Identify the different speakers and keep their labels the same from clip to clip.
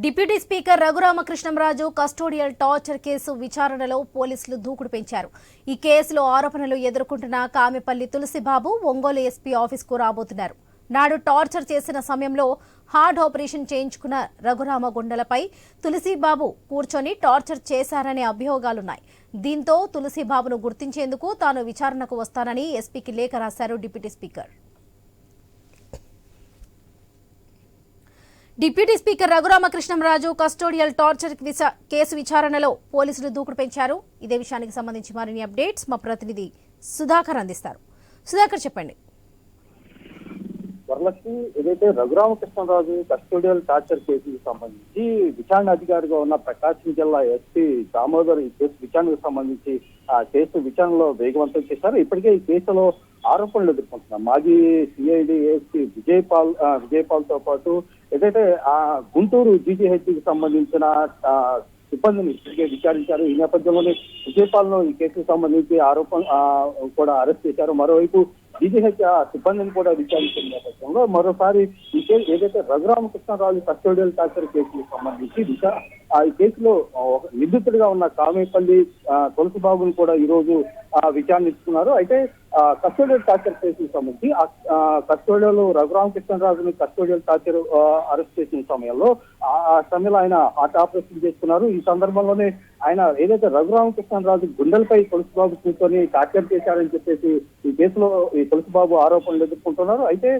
Speaker 1: Deputy speaker Raghurama Krishnam Raju custodial torture case విచారణలో పోలీసులు దూకుడు పెంచారు. ఈ కేసులో ఆరోపణలు ఎదుర్కొంటున్న కామెపల్లి తులసిబాబు ఒంగోలు ఎస్పీ ఆఫీసుకు రాబోతున్నారు. నాడు టార్చర్ చేసిన సమయంలో హార్ట్ ఆపరేషన్ చేయించుకున్న రఘురామ గుండెలపై తులసిబాబు కూర్చొని టార్చర్ చేశారనే అభియోగాలున్నాయి. దీంతో తులసిబాబును గుర్తించేందుకు తాను విచారణకు వస్తానని ఎస్పీకి లేఖ రాశారు deputy speaker. Deputy speaker Raghurama Krishnam Raju custodial torture case విచారణలో పోలీసులు దూకుడు పెంచారు. ఇదే విషయానికి సంబంధించి మరిన్ని అప్డేట్స్ మా ప్రతినిధి సుధాకర్ అందిస్తారు. సుధాకర్, చెప్పండి.
Speaker 2: వరలక్ష్మి, ఏదైతే రఘురామకృష్ణరాజు కస్టోడియల్ టార్చర్ కేసుకు సంబంధించి విచారణ అధికారిగా ఉన్న ప్రకాశం జిల్లా ఎస్పీ దామోదర్ ఈ కేసు విచారణకు సంబంధించి ఆ కేసు విచారణలో వేగవంతం చేశారు. ఇప్పటికే ఈ కేసులో ఆరోపణలు ఎదుర్కొంటున్నారు. మాజీ సిఐడి ఏఎస్పీ విజయపాల్ తో పాటు ఏదైతే ఆ గుంటూరు జీజీహెచ్కి సంబంధించిన సిబ్బందిని ఇప్పటికే విచారించారు. ఈ నేపథ్యంలోనే విజయపాల్ ను ఈ కేసుకు సంబంధించి ఆరోపణ కూడా అరెస్ట్ చేశారు. మరోవైపు జీజీహెచ్ సిబ్బందిని కూడా విచారించిన నేపథ్యంలో మరోసారి ఈ కేసు ఏదైతే రఘురామకృష్ణరాజు కస్టోడియల్ టార్చర్ కేసుకు సంబంధించి ఈ కేసులో నిందితుడిగా ఉన్న కామేపల్లి తులసిబాబును కూడా ఈ రోజు విచారణ ఇస్తున్నారు. అయితే కస్టోడియల్ టార్చర్ కేసుకు సంబంధించి కస్టోడియల్ రఘురామకృష్ణరాజుని కస్టోడియల్ టార్చర్ అరెస్ట్ చేసిన సమయంలో ఆయన హార్ట్ ఆపరేషన్ చేసుకున్నారు. ఈ సందర్భంలోనే ఆయన ఏదైతే రఘురామకృష్ణరాజు గుండెలపై తులసిబాబు కూర్చొని టార్చర్ చేశారని చెప్పేసి ఈ కేసులో ఈ తులసిబాబు ఆరోపణలు ఎదుర్కొంటున్నారు. అయితే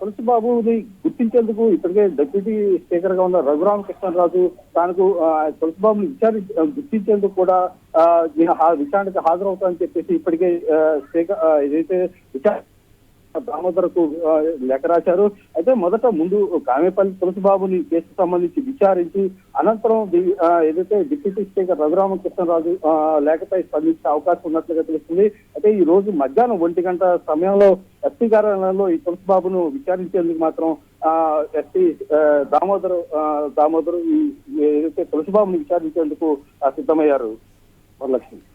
Speaker 2: తులసిబాబుని గుర్తించేందుకు ఇప్పటికే డిప్యూటీ స్పీకర్ గా ఉన్న రఘురామకృష్ణరాజు తనకు తులసిబాబుని గుర్తించేందుకు కూడా విచారణకు హాజరవుతామని చెప్పేసి ఇప్పటికే స్పీకర్ ఏదైతే దామోదర్కు లేఖ రాశారు. అయితే ముందు కామేపల్లి తులసిబాబుని కేసుకు సంబంధించి విచారించి అనంతరం ఏదైతే డిప్యూటీ స్పీకర్ రఘురామకృష్ణరాజు లేఖపై స్పందించే అవకాశం ఉన్నట్లుగా తెలుస్తుంది. అయితే ఈ రోజు మధ్యాహ్నం 1 గంట సమయంలో ఎస్పీ కార్యాలయంలో ఈ తులసిబాబును విచారించేందుకు మాత్రం ఎస్పీ దామోదర్ ఏదైతే తులసిబాబును విచారించేందుకు సిద్ధమయ్యారు. వరలక్ష్మి.